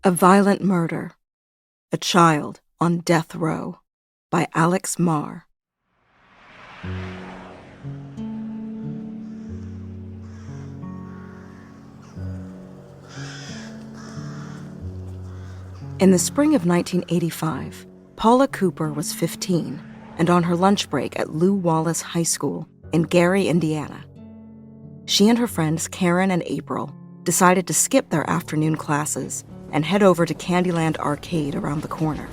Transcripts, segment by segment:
A Violent Murder, A Child on Death Row by Alex Marr. In the spring of 1985, Paula Cooper was 15 and on her lunch break at Lew Wallace High School in Gary, Indiana. She and her friends Karen and April decided to skip their afternoon classes and head over to Candyland Arcade around the corner.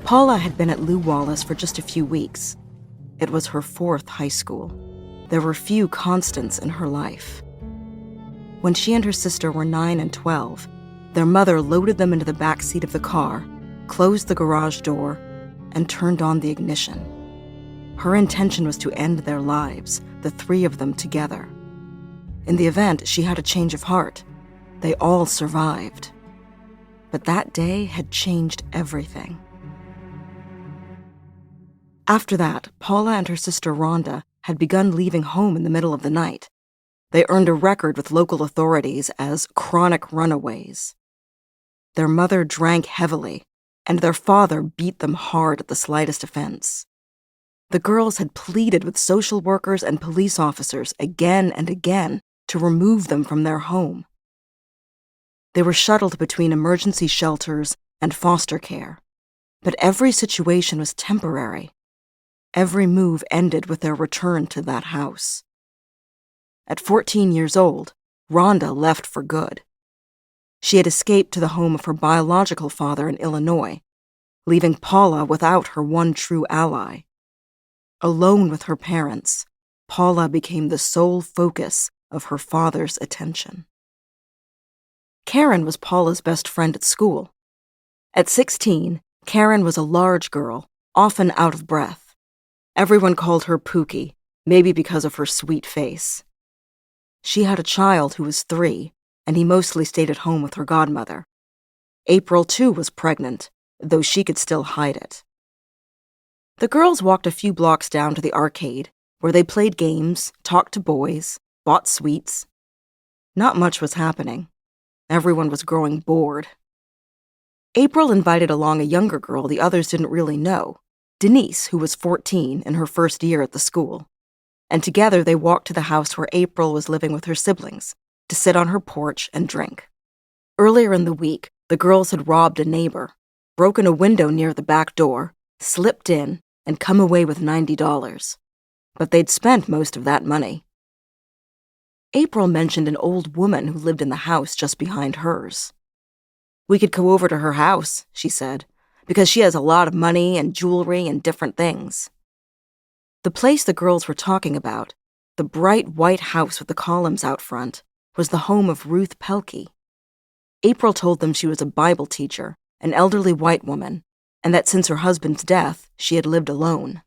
Paula had been at Lew Wallace for just a few weeks. It was her fourth high school. There were few constants in her life. When she and her sister were 9 and 12, their mother loaded them into the back seat of the car, closed the garage door, and turned on the ignition. Her intention was to end their lives, the three of them together. In the event, she had a change of heart. They all survived. But that day had changed everything. After that, Paula and her sister Rhonda had begun leaving home in the middle of the night. They earned a record with local authorities as chronic runaways. Their mother drank heavily, and their father beat them hard at the slightest offense. The girls had pleaded with social workers and police officers again and again to remove them from their home. They were shuttled between emergency shelters and foster care, but every situation was temporary. Every move ended with their return to that house. At 14 years old, Rhonda left for good. She had escaped to the home of her biological father in Illinois, leaving Paula without her one true ally. Alone with her parents, Paula became the sole focus of her father's attention. Karen was Paula's best friend at school. At 16, Karen was a large girl, often out of breath. Everyone called her Pookie, maybe because of her sweet face. She had a child who was 3, and he mostly stayed at home with her godmother. April, too, was pregnant, though she could still hide it. The girls walked a few blocks down to the arcade, where they played games, talked to boys, bought sweets. Not much was happening. Everyone was growing bored. April invited along a younger girl the others didn't really know, Denise, who was 14 in her first year at the school. And together they walked to the house where April was living with her siblings, to sit on her porch and drink. Earlier in the week, the girls had robbed a neighbor, broken a window near the back door, slipped in, and come away with $90. But they'd spent most of that money. April mentioned an old woman who lived in the house just behind hers. "We could go over to her house," she said, "because she has a lot of money and jewelry and different things." The place the girls were talking about, the bright white house with the columns out front, was the home of Ruth Pelkey. April told them she was a Bible teacher, an elderly white woman, and that since her husband's death, she had lived alone.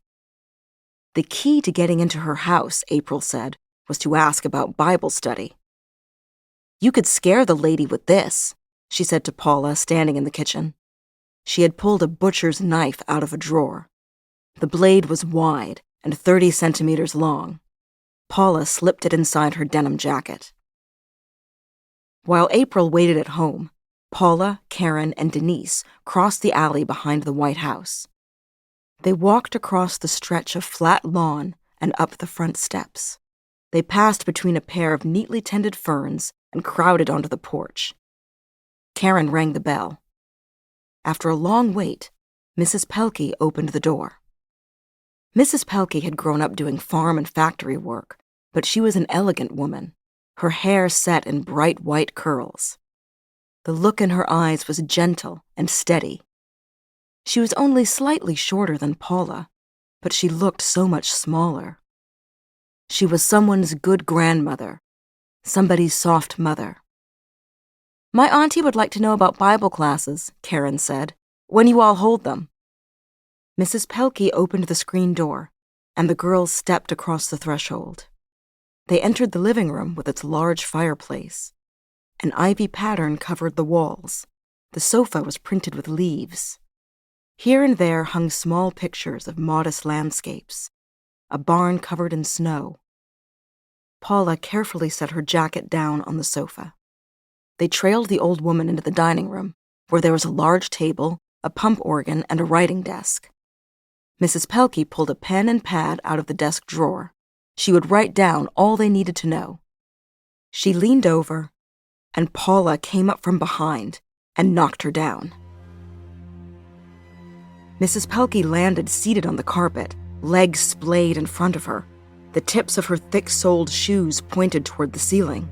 The key to getting into her house, April said, was to ask about Bible study. "You could scare the lady with this," she said to Paula, standing in the kitchen. She had pulled a butcher's knife out of a drawer. The blade was wide and 30 centimeters long. Paula slipped it inside her denim jacket. While April waited at home, Paula, Karen, and Denise crossed the alley behind the White House. They walked across the stretch of flat lawn and up the front steps. They passed between a pair of neatly tended ferns and crowded onto the porch. Karen rang the bell. After a long wait, Mrs. Pelkey opened the door. Mrs. Pelkey had grown up doing farm and factory work, but she was an elegant woman, her hair set in bright white curls. The look in her eyes was gentle and steady. She was only slightly shorter than Paula, but she looked so much smaller. She was someone's good grandmother, somebody's soft mother. "My auntie would like to know about Bible classes," Karen said, "when you all hold them." Mrs. Pelkey opened the screen door, and the girls stepped across the threshold. They entered the living room with its large fireplace. An ivy pattern covered the walls. The sofa was printed with leaves. Here and there hung small pictures of modest landscapes, a barn covered in snow. Paula carefully set her jacket down on the sofa. they trailed the old woman into the dining room, where there was a large table, a pump organ, and a writing desk. Mrs. Pelkey pulled a pen and pad out of the desk drawer. She would write down all they needed to know. She leaned over, and Paula came up from behind and knocked her down. Mrs. Pelkey landed seated on the carpet, legs splayed in front of her. The tips of her thick-soled shoes pointed toward the ceiling.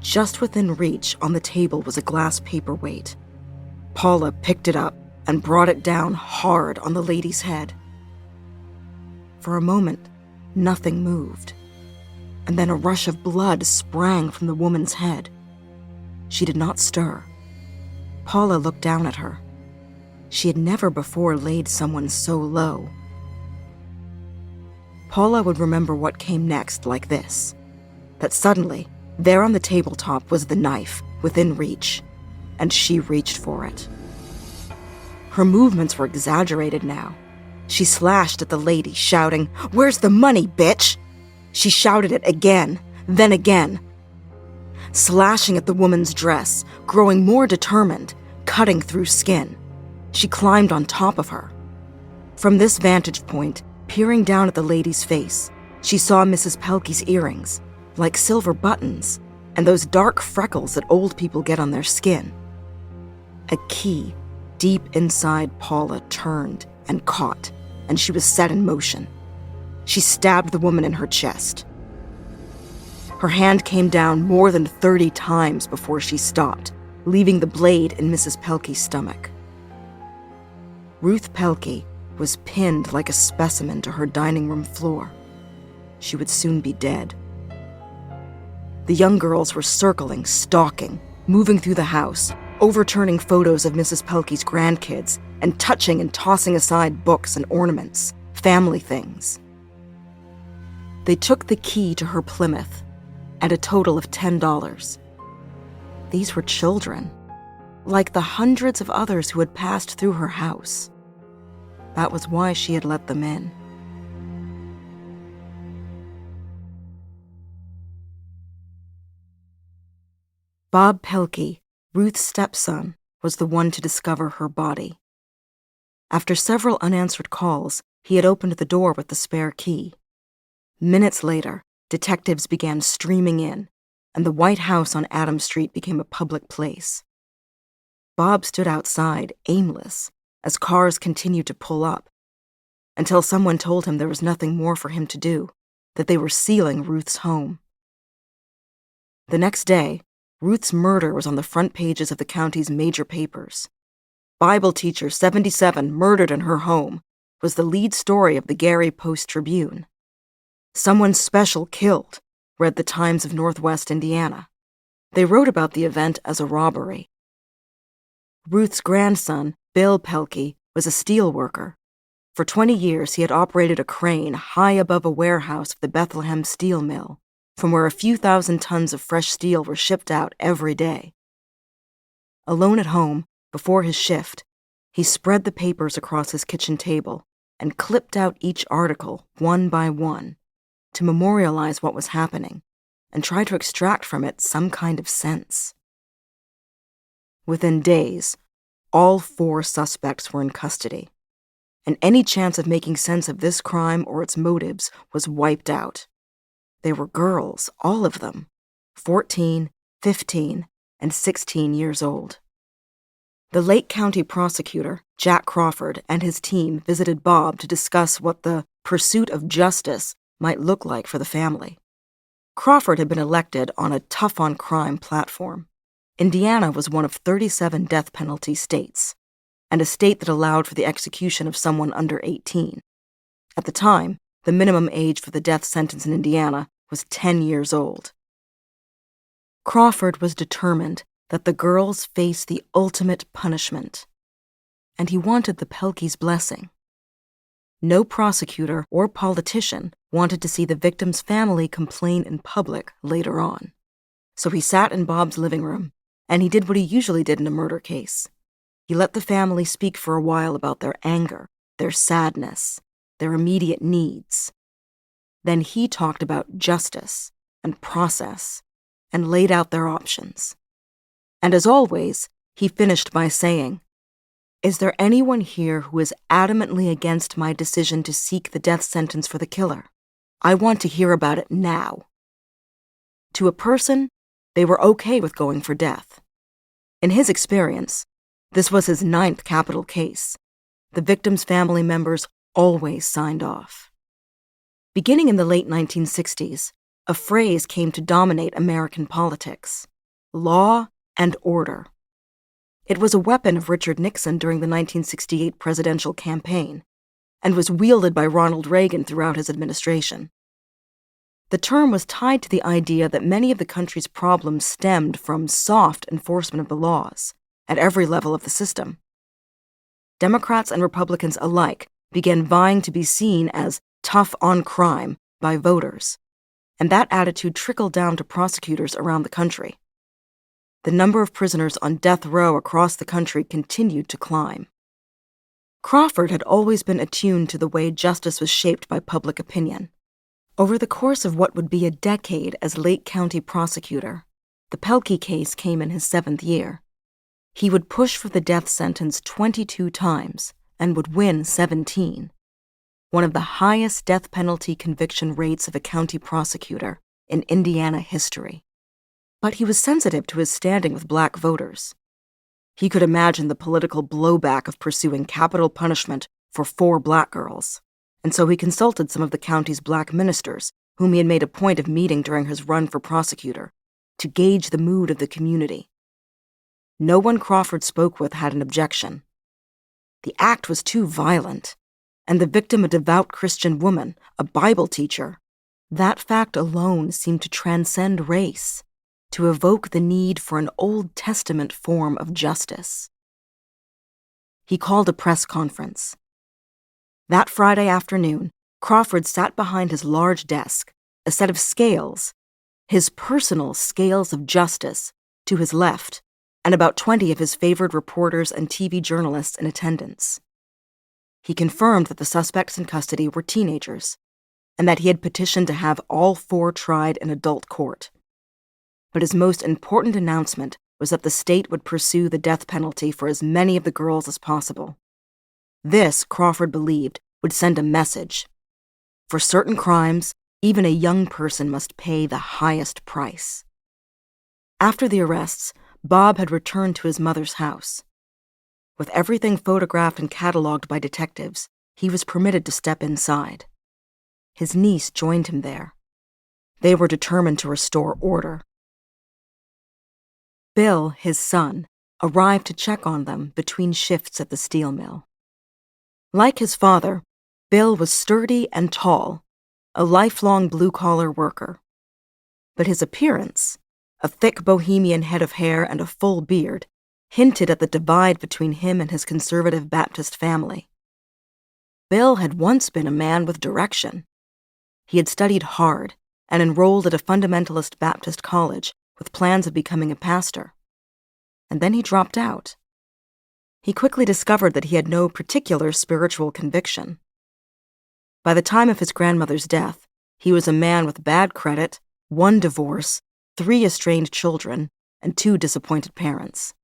Just within reach on the table was a glass paperweight. Paula picked it up and brought it down hard on the lady's head. For a moment, nothing moved, and then a rush of blood sprang from the woman's head. She did not stir. Paula looked down at her. She had never before laid someone so low. Paula would remember what came next like this: that suddenly, there on the tabletop was the knife, within reach, and she reached for it. Her movements were exaggerated now. She slashed at the lady, shouting, "Where's the money, bitch?" She shouted it again, then again, slashing at the woman's dress, growing more determined, cutting through skin. She climbed on top of her. From this vantage point, peering down at the lady's face, she saw Mrs. Pelkey's earrings, like silver buttons, and those dark freckles that old people get on their skin. A key deep inside Paula turned and caught, and she was set in motion. She stabbed the woman in her chest. Her hand came down more than 30 times before she stopped, leaving the blade in Mrs. Pelkey's stomach. Ruth Pelkey was pinned like a specimen to her dining room floor. She would soon be dead. The young girls were circling, stalking, moving through the house, overturning photos of Mrs. Pelkey's grandkids, and touching and tossing aside books and ornaments, family things. They took the key to her Plymouth, and a total of $10. These were children, like the hundreds of others who had passed through her house. That was why she had let them in. Bob Pelkey, Ruth's stepson, was the one to discover her body. After several unanswered calls, he had opened the door with the spare key. Minutes later, detectives began streaming in, and the White House on Adams Street became a public place. Bob stood outside, aimless, as cars continued to pull up, until someone told him there was nothing more for him to do, that they were sealing Ruth's home. The next day, Ruth's murder was on the front pages of the county's major papers. Bible teacher 77 murdered in her home was the lead story of the Gary Post-Tribune. Someone special killed, read the Times of Northwest Indiana. They wrote about the event as a robbery. Ruth's grandson, Bill Pelkey, was a steel worker. For 20 years, he had operated a crane high above a warehouse of the Bethlehem Steel Mill, from where a few thousand tons of fresh steel were shipped out every day. Alone at home, before his shift, he spread the papers across his kitchen table and clipped out each article one by one to memorialize what was happening and try to extract from it some kind of sense. Within days, all 4 suspects were in custody, and any chance of making sense of this crime or its motives was wiped out. They were girls, all of them, 14, 15, and 16 years old. The Lake County prosecutor, Jack Crawford, and his team visited Bob to discuss what the pursuit of justice might look like for the family. Crawford had been elected on a tough-on-crime platform. Indiana was one of 37 death penalty states, and a state that allowed for the execution of someone under 18. At the time, the minimum age for the death sentence in Indiana was 10 years old. Crawford was determined that the girls face the ultimate punishment, and he wanted the Pelkey's blessing. No prosecutor or politician wanted to see the victim's family complain in public later on. So he sat in Bob's living room, and he did what he usually did in a murder case. He let the family speak for a while about their anger, their sadness, their immediate needs. Then he talked about justice and process and laid out their options. And as always, he finished by saying, "Is there anyone here who is adamantly against my decision to seek the death sentence for the killer? I want to hear about it now." To a person, they were okay with going for death. In his experience, this was his 9th capital case. The victims' family members always signed off. Beginning in the late 1960s, a phrase came to dominate American politics: law and order. It was a weapon of Richard Nixon during the 1968 presidential campaign, and was wielded by Ronald Reagan throughout his administration. The term was tied to the idea that many of the country's problems stemmed from soft enforcement of the laws at every level of the system. Democrats and Republicans alike began vying to be seen as tough on crime by voters, and that attitude trickled down to prosecutors around the country. The number of prisoners on death row across the country continued to climb. Crawford had always been attuned to the way justice was shaped by public opinion. Over the course of what would be a decade as Lake County prosecutor, the Pelkey case came in his 7th year. He would push for the death sentence 22 times and would win 17, one of the highest death penalty conviction rates of a county prosecutor in Indiana history. But he was sensitive to his standing with black voters. He could imagine the political blowback of pursuing capital punishment for 4 black girls, and so he consulted some of the county's black ministers, whom he had made a point of meeting during his run for prosecutor, to gauge the mood of the community. No one Crawford spoke with had an objection. The act was too violent, and the victim a devout Christian woman, a Bible teacher. That fact alone seemed to transcend race, to evoke the need for an Old Testament form of justice. He called a press conference. That Friday afternoon, Crawford sat behind his large desk, a set of scales, his personal scales of justice, to his left, and about 20 of his favored reporters and TV journalists in attendance. He confirmed that the suspects in custody were teenagers, and that he had petitioned to have all 4 tried in adult court. But his most important announcement was that the state would pursue the death penalty for as many of the girls as possible. This, Crawford believed, would send a message. For certain crimes, even a young person must pay the highest price. After the arrests, Bob had returned to his mother's house. With everything photographed and cataloged by detectives, he was permitted to step inside. His niece joined him there. They were determined to restore order. Bill, his son, arrived to check on them between shifts at the steel mill. Like his father, Bill was sturdy and tall, a lifelong blue-collar worker. But his appearance, a thick bohemian head of hair and a full beard, hinted at the divide between him and his conservative Baptist family. Bill had once been a man with direction. He had studied hard and enrolled at a fundamentalist Baptist college with plans of becoming a pastor. And then he dropped out. He quickly discovered that he had no particular spiritual conviction. By the time of his grandmother's death, he was a man with bad credit, 1 divorce, 3 estranged children, and 2 disappointed parents.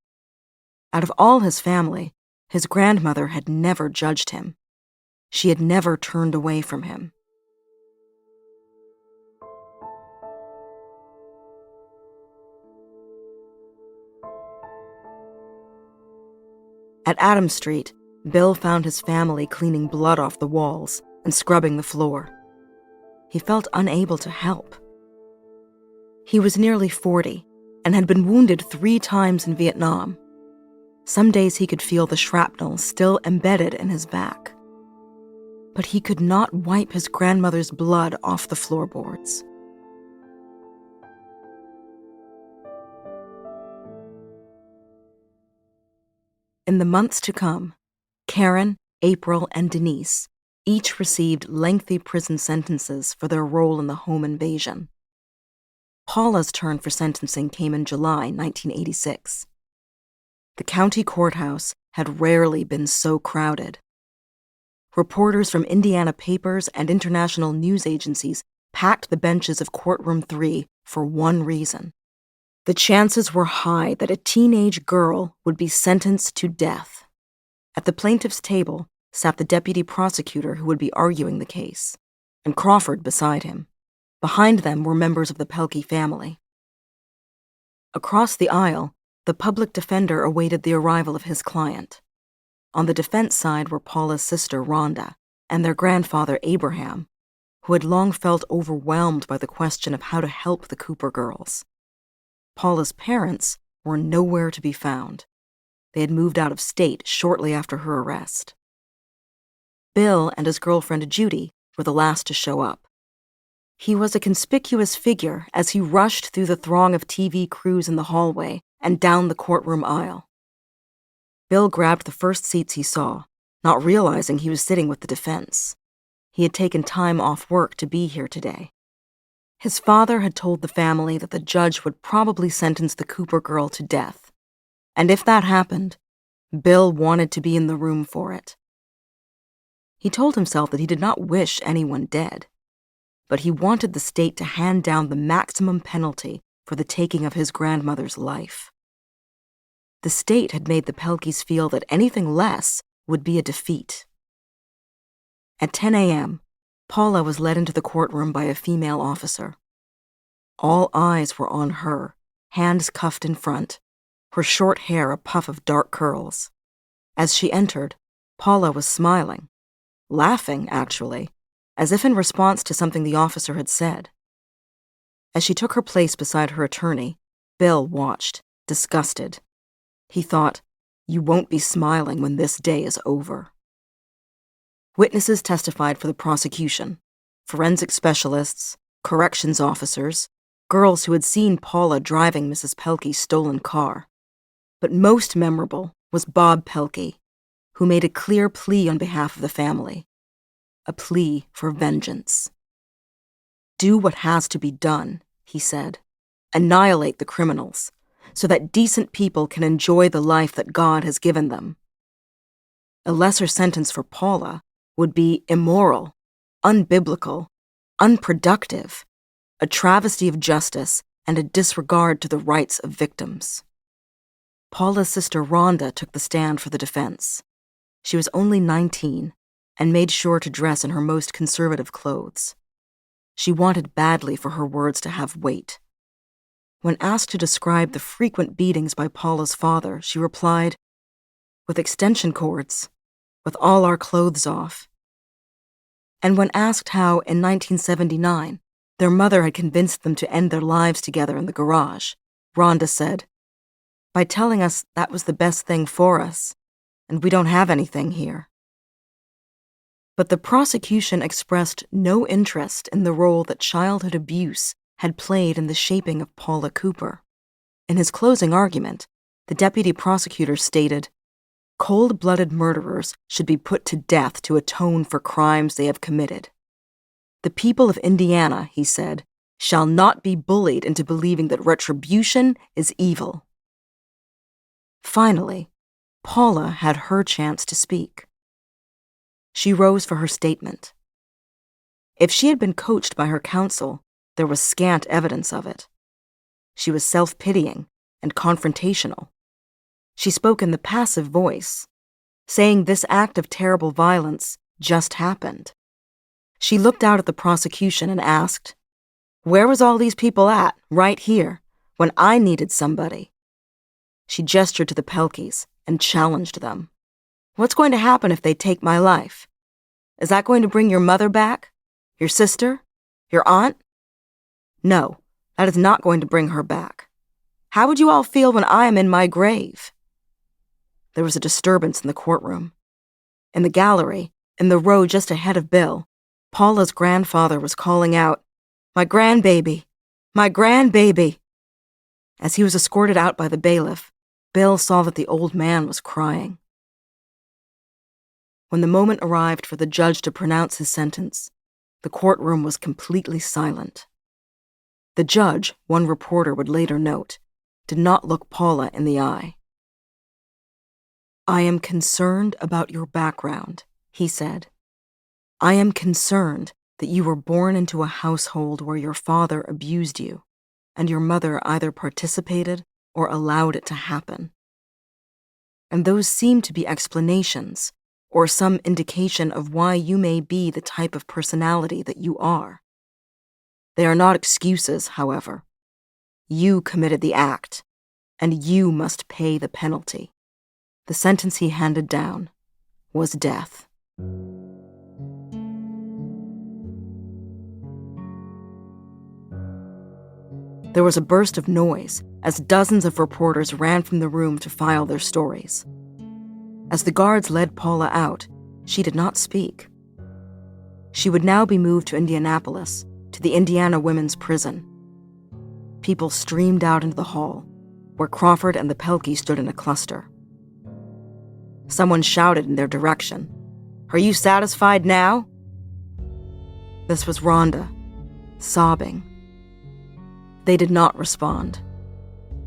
Out of all his family, his grandmother had never judged him. She had never turned away from him. At Adams Street, Bill found his family cleaning blood off the walls and scrubbing the floor. He felt unable to help. He was nearly 40 and had been wounded 3 times in Vietnam. Some days he could feel the shrapnel still embedded in his back. But he could not wipe his grandmother's blood off the floorboards. In the months to come, Karen, April, and Denise each received lengthy prison sentences for their role in the home invasion. Paula's turn for sentencing came in July 1986. The county courthouse had rarely been so crowded. Reporters from Indiana papers and international news agencies packed the benches of Courtroom 3 for one reason: The chances were high that a teenage girl would be sentenced to death. At the plaintiff's table sat the deputy prosecutor who would be arguing the case, and Crawford beside him. Behind them were members of the Pelkey family. Across the aisle, the public defender awaited the arrival of his client. On the defense side were Paula's sister, Rhonda, and their grandfather, Abraham, who had long felt overwhelmed by the question of how to help the Cooper girls. Paula's parents were nowhere to be found. They had moved out of state shortly after her arrest. Bill and his girlfriend, Judy, were the last to show up. He was a conspicuous figure as he rushed through the throng of TV crews in the hallway and down the courtroom aisle. Bill grabbed the first seats he saw, not realizing he was sitting with the defense. He had taken time off work to be here today. His father had told the family that the judge would probably sentence the Cooper girl to death. And if that happened, Bill wanted to be in the room for it. He told himself that he did not wish anyone dead, but he wanted the state to hand down the maximum penalty for the taking of his grandmother's life. The state had made the Pelkeys feel that anything less would be a defeat. At 10 a.m., Paula was led into the courtroom by a female officer. All eyes were on her, hands cuffed in front, her short hair a puff of dark curls. As she entered, Paula was smiling, laughing, actually, as if in response to something the officer had said. As she took her place beside her attorney, Bill watched, disgusted. He thought, "You won't be smiling when this day is over." Witnesses testified for the prosecution: forensic specialists, corrections officers, girls who had seen Paula driving Mrs. Pelkey's stolen car. But most memorable was Bob Pelkey, who made a clear plea on behalf of the family. A plea for vengeance. "Do what has to be done," he said. "Annihilate the criminals, so that decent people can enjoy the life that God has given them." A lesser sentence for Paula would be immoral, unbiblical, unproductive, a travesty of justice, and a disregard to the rights of victims. Paula's sister Rhonda took the stand for the defense. She was only 19 and made sure to dress in her most conservative clothes. She wanted badly for her words to have weight. When asked to describe the frequent beatings by Paula's father, she replied, "With extension cords, with all our clothes off." And when asked how, in 1979, their mother had convinced them to end their lives together in the garage, Rhonda said, "By telling us that was the best thing for us, and we don't have anything here." But the prosecution expressed no interest in the role that childhood abuse had played in the shaping of Paula Cooper. In his closing argument, the deputy prosecutor stated, "Cold-blooded murderers should be put to death to atone for crimes they have committed. The people of Indiana," he said, "shall not be bullied into believing that retribution is evil." Finally, Paula had her chance to speak. She rose for her statement. If she had been coached by her counsel, there was scant evidence of it. She was self-pitying and confrontational. She spoke in the passive voice, saying this act of terrible violence just happened. She looked out at the prosecution and asked, "Where was all these people at, right here, when I needed somebody?" She gestured to the Pelkeys and challenged them. "What's going to happen if they take my life? Is that going to bring your mother back? Your sister? Your aunt? No, that is not going to bring her back. How would you all feel when I am in my grave?" There was a disturbance in the courtroom. In the gallery, in the row just ahead of Bill, Paula's grandfather was calling out, "My grandbaby! My grandbaby!" As he was escorted out by the bailiff, Bill saw that the old man was crying. When the moment arrived for the judge to pronounce his sentence, the courtroom was completely silent. The judge, one reporter would later note, did not look Paula in the eye. "I am concerned about your background," he said. "I am concerned that you were born into a household where your father abused you. and your mother either participated or allowed it to happen. And those seem to be explanations, or some indication of why you may be the type of personality that you are. They are not excuses, however. You committed the act, and you must pay the penalty. The sentence he handed down was death. There was a burst of noise as dozens of reporters ran from the room to file their stories. As the guards led Paula out, she did not speak. She would now be moved to Indianapolis, to the Indiana Women's Prison. People streamed out into the hall, where Crawford and the Pelkey stood in a cluster. Someone shouted in their direction, "Are you satisfied now?" This was Rhonda, sobbing. They did not respond.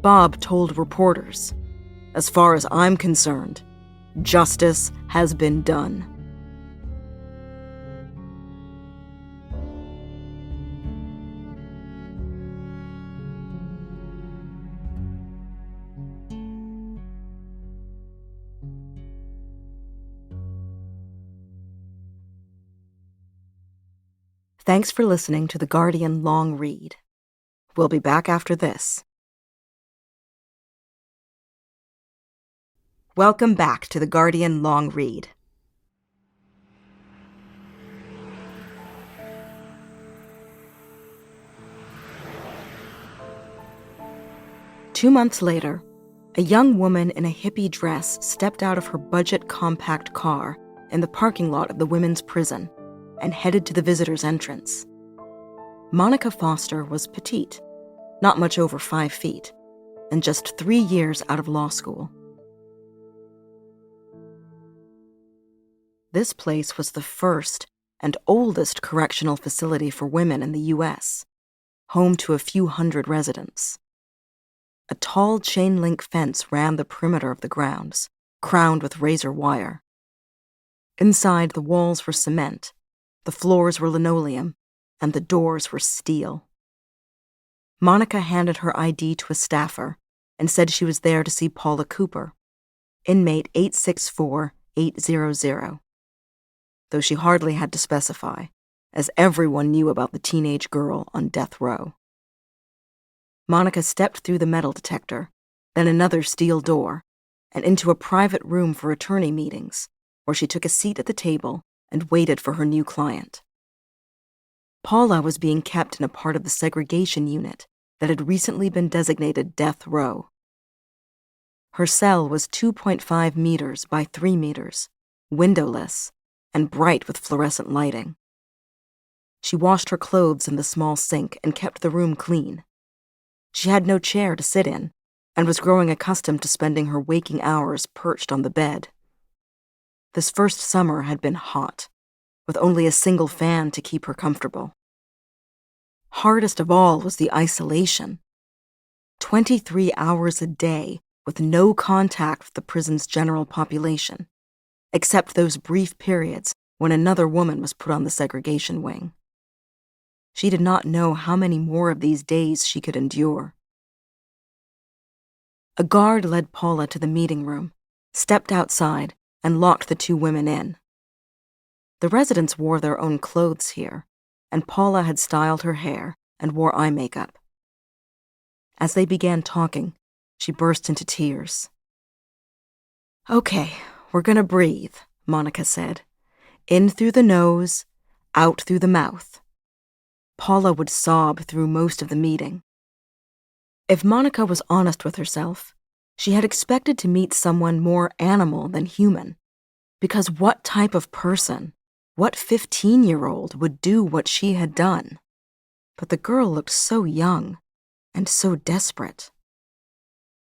Bob told reporters, "As far as I'm concerned, justice has been done." Thanks for listening to The Guardian Long Read. We'll be back after this. Welcome back to The Guardian Long Read. Two months later, a young woman in a hippie dress stepped out of her budget compact car in the parking lot of the women's prison and headed to the visitor's entrance. Monica Foster was petite, not much over 5 feet, and just 3 years out of law school. This place was the first and oldest correctional facility for women in the U.S., home to a few hundred residents. A tall chain-link fence ran the perimeter of the grounds, crowned with razor wire. Inside, the walls were cement, the floors were linoleum, and the doors were steel. Monica handed her ID to a staffer and said she was there to see Paula Cooper, inmate 864800, though she hardly had to specify, as everyone knew about the teenage girl on death row. Monica stepped through the metal detector, then another steel door, and into a private room for attorney meetings, where she took a seat at the table and waited for her new client. Paula was being kept in a part of the segregation unit that had recently been designated death row. Her cell was 2.5 meters by 3 meters, windowless, and bright with fluorescent lighting. She washed her clothes in the small sink and kept the room clean. She had no chair to sit in, and was growing accustomed to spending her waking hours perched on the bed. This first summer had been hot, with only a single fan to keep her comfortable. Hardest of all was the isolation. 23 hours a day with no contact with the prison's general population, except those brief periods when another woman was put on the segregation wing. She did not know how many more of these days she could endure. A guard led Paula to the meeting room, stepped outside, and locked the 2 women in. The residents wore their own clothes here, and Paula had styled her hair and wore eye makeup. As they began talking, she burst into tears. "Okay, we're gonna breathe," Monica said. "In through the nose, out through the mouth." Paula would sob through most of the meeting. If Monica was honest with herself, she had expected to meet someone more animal than human, because what type of person, what 15-year-old would do what she had done? But the girl looked so young and so desperate.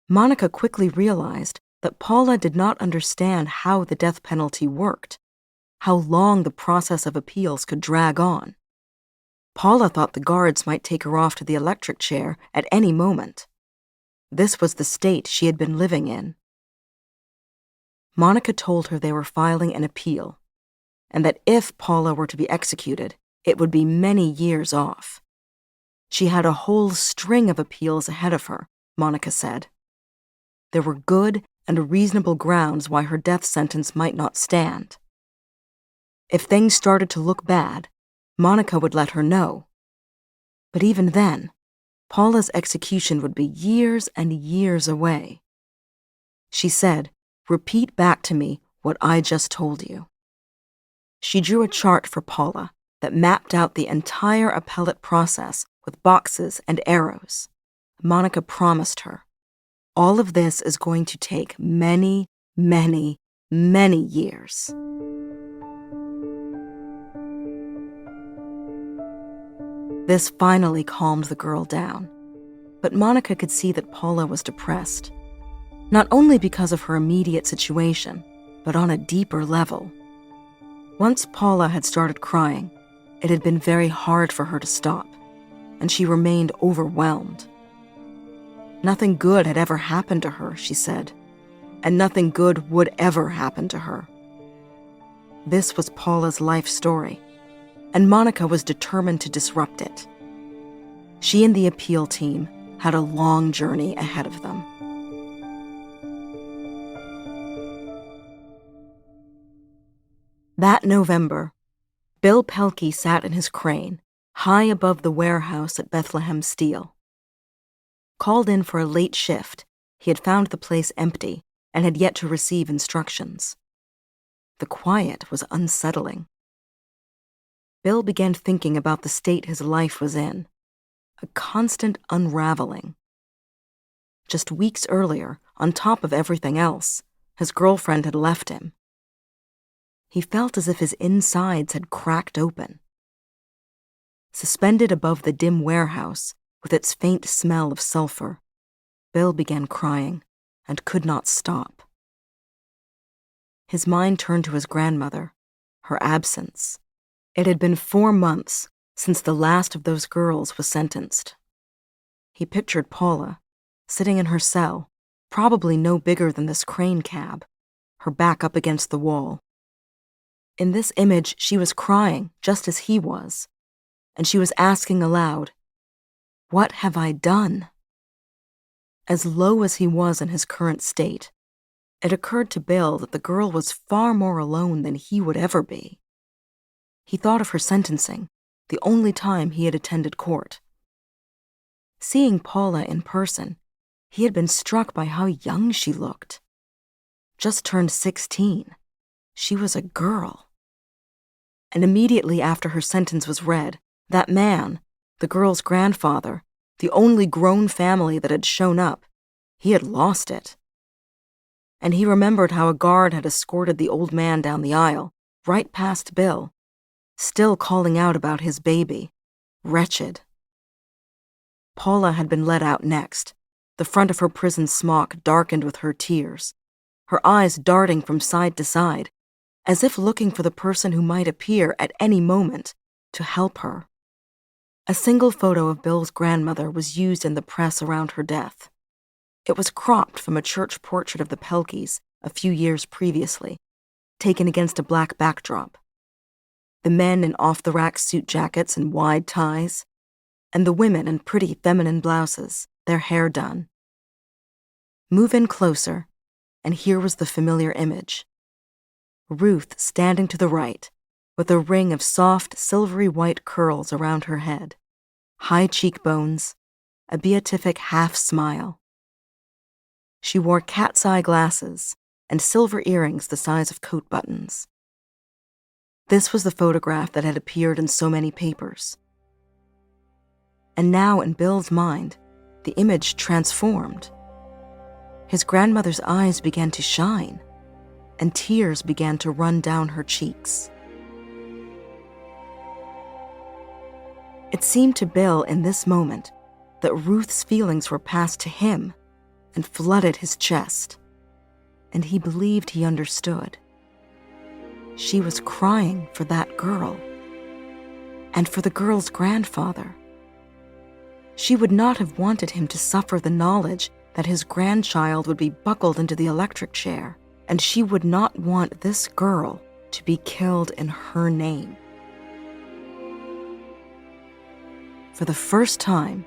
Monica quickly realized that Paula did not understand how the death penalty worked, how long the process of appeals could drag on. Paula thought the guards might take her off to the electric chair at any moment. This was the state she had been living in. Monica told her they were filing an appeal, and that if Paula were to be executed, it would be many years off. She had a whole string of appeals ahead of her, Monica said. There were good and reasonable grounds why her death sentence might not stand. If things started to look bad, Monica would let her know. But even then, Paula's execution would be years and years away. She said, "Repeat back to me what I just told you." She drew a chart for Paula that mapped out the entire appellate process with boxes and arrows. Monica promised her, all of this is going to take many, many, many years. This finally calmed the girl down, but Monica could see that Paula was depressed, not only because of her immediate situation, but on a deeper level. Once Paula had started crying, it had been very hard for her to stop, and she remained overwhelmed. Nothing good had ever happened to her, she said, and nothing good would ever happen to her. This was Paula's life story, and Monica was determined to disrupt it. She and the appeal team had a long journey ahead of them. That November, Bill Pelkey sat in his crane, high above the warehouse at Bethlehem Steel. Called in for a late shift, he had found the place empty and had yet to receive instructions. The quiet was unsettling. Bill began thinking about the state his life was in, a constant unraveling. Just weeks earlier, on top of everything else, his girlfriend had left him. He felt as if his insides had cracked open. Suspended above the dim warehouse, with its faint smell of sulfur, Bill began crying and could not stop. His mind turned to his grandmother, her absence. It had been 4 months since the last of those girls was sentenced. He pictured Paula, sitting in her cell, probably no bigger than this crane cab, her back up against the wall. In this image, she was crying just as he was, and she was asking aloud, "What have I done?" As low as he was in his current state, it occurred to Bill that the girl was far more alone than he would ever be. He thought of her sentencing, the only time he had attended court. Seeing Paula in person, he had been struck by how young she looked. Just turned 16. She was a girl. And immediately after her sentence was read, that man, the girl's grandfather, the only grown family that had shown up, he had lost it. And he remembered how a guard had escorted the old man down the aisle, right past Bill, still calling out about his baby, wretched. Paula had been let out next, the front of her prison smock darkened with her tears, her eyes darting from side to side, as if looking for the person who might appear at any moment to help her. A single photo of Bill's grandmother was used in the press around her death. It was cropped from a church portrait of the Pelkeys a few years previously, taken against a black backdrop. The men in off-the-rack suit jackets and wide ties, and the women in pretty feminine blouses, their hair done. Move in closer, and here was the familiar image. Ruth standing to the right, with a ring of soft, silvery white curls around her head, high cheekbones, a beatific half-smile. She wore cat's eye glasses and silver earrings the size of coat buttons. This was the photograph that had appeared in so many papers. And now in Bill's mind, the image transformed. His grandmother's eyes began to shine, and tears began to run down her cheeks. It seemed to Bill in this moment that Ruth's feelings were passed to him and flooded his chest, and he believed he understood. She was crying for that girl, and for the girl's grandfather. She would not have wanted him to suffer the knowledge that his grandchild would be buckled into the electric chair, and she would not want this girl to be killed in her name. For the first time,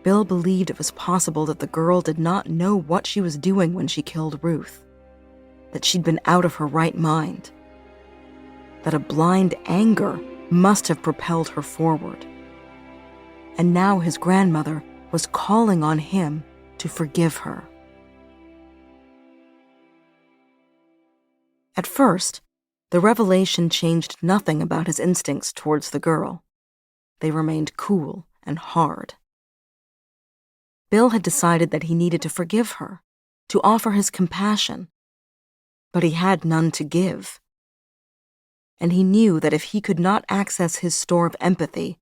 Bill believed it was possible that the girl did not know what she was doing when she killed Ruth, that she'd been out of her right mind, that a blind anger must have propelled her forward. And now his grandmother was calling on him to forgive her. At first, the revelation changed nothing about his instincts towards the girl. They remained cool and hard. Bill had decided that he needed to forgive her, to offer his compassion, but he had none to give. And he knew that if he could not access his store of empathy,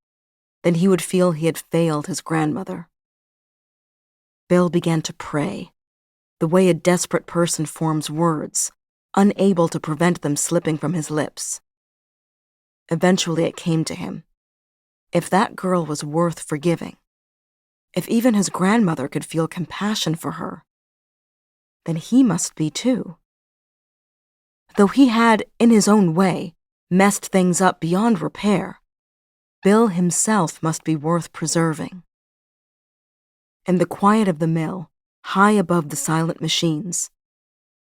then he would feel he had failed his grandmother. Bill began to pray, the way a desperate person forms words, unable to prevent them slipping from his lips. Eventually it came to him. If that girl was worth forgiving, if even his grandmother could feel compassion for her, then he must be too. Though he had, in his own way, messed things up beyond repair, Bill himself must be worth preserving. In the quiet of the mill, high above the silent machines,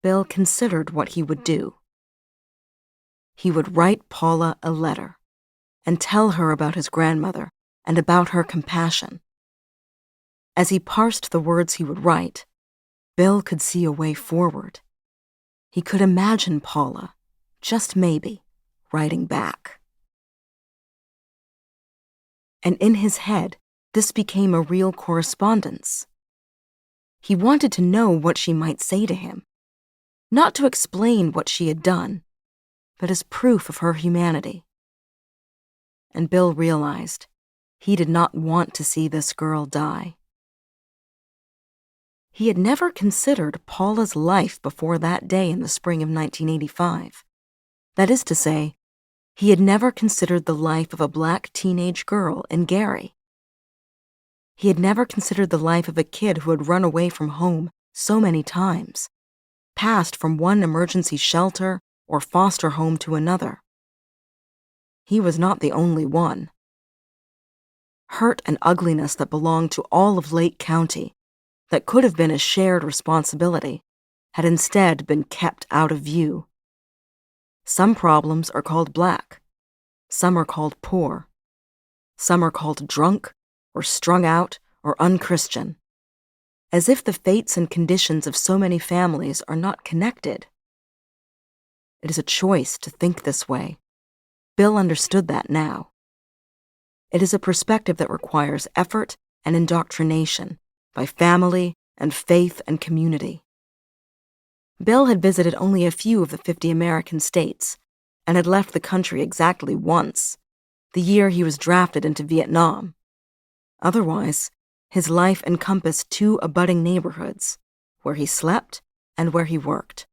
Bill considered what he would do. He would write Paula a letter and tell her about his grandmother and about her compassion. As he parsed the words he would write, Bill could see a way forward. He could imagine Paula, just maybe, writing back. And in his head, this became a real correspondence. He wanted to know what she might say to him, not to explain what she had done, but as proof of her humanity. And Bill realized he did not want to see this girl die. He had never considered Paula's life before that day in the spring of 1985. That is to say, he had never considered the life of a black teenage girl in Gary. He had never considered the life of a kid who had run away from home so many times, passed from one emergency shelter or foster home to another. He was not the only one. Hurt and ugliness that belonged to all of Lake County, that could have been a shared responsibility, had instead been kept out of view. Some problems are called black. Some are called poor. Some are called drunk, or strung out, or unchristian. As if the fates and conditions of so many families are not connected. It is a choice to think this way. Bill understood that now. It is a perspective that requires effort and indoctrination by family and faith and community. Bill had visited only a few of the 50 American states and had left the country exactly once, the year he was drafted into Vietnam. Otherwise, his life encompassed 2 abutting neighborhoods, where he slept and where he worked,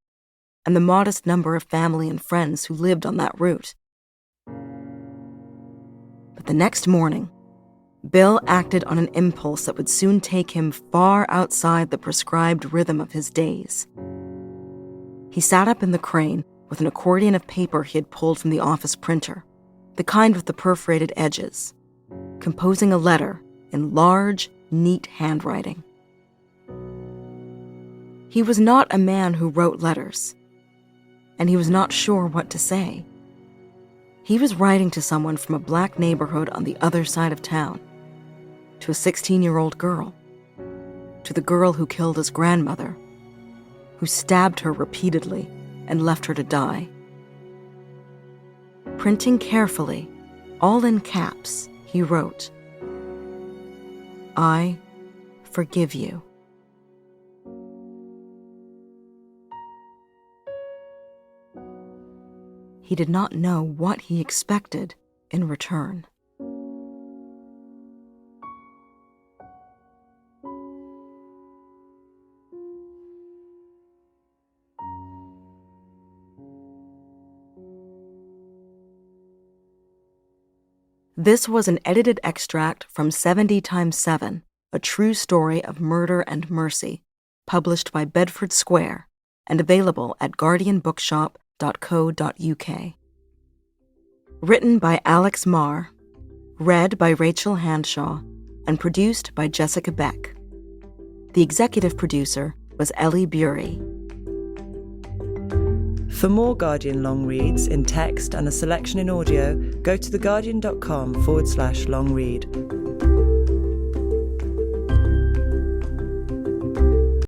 and the modest number of family and friends who lived on that route. But the next morning, Bill acted on an impulse that would soon take him far outside the prescribed rhythm of his days. He sat up in the crane with an accordion of paper he had pulled from the office printer, the kind with the perforated edges, composing a letter in large, neat handwriting. He was not a man who wrote letters, and he was not sure what to say. He was writing to someone from a black neighborhood on the other side of town, to a 16-year-old girl, to the girl who killed his grandmother, who stabbed her repeatedly and left her to die. Printing carefully, all in caps, he wrote, "I forgive you." He did not know what he expected in return. This was an edited extract from 70 x 7, a true story of murder and mercy, published by Bedford Square and available at guardianbookshop.co.uk. Written by Alex Marr, Read by Rachel Handshaw and produced by Jessica Beck. The executive producer was Ellie Bury. For more Guardian long reads in text and a selection in audio, go to theguardian.com/long read.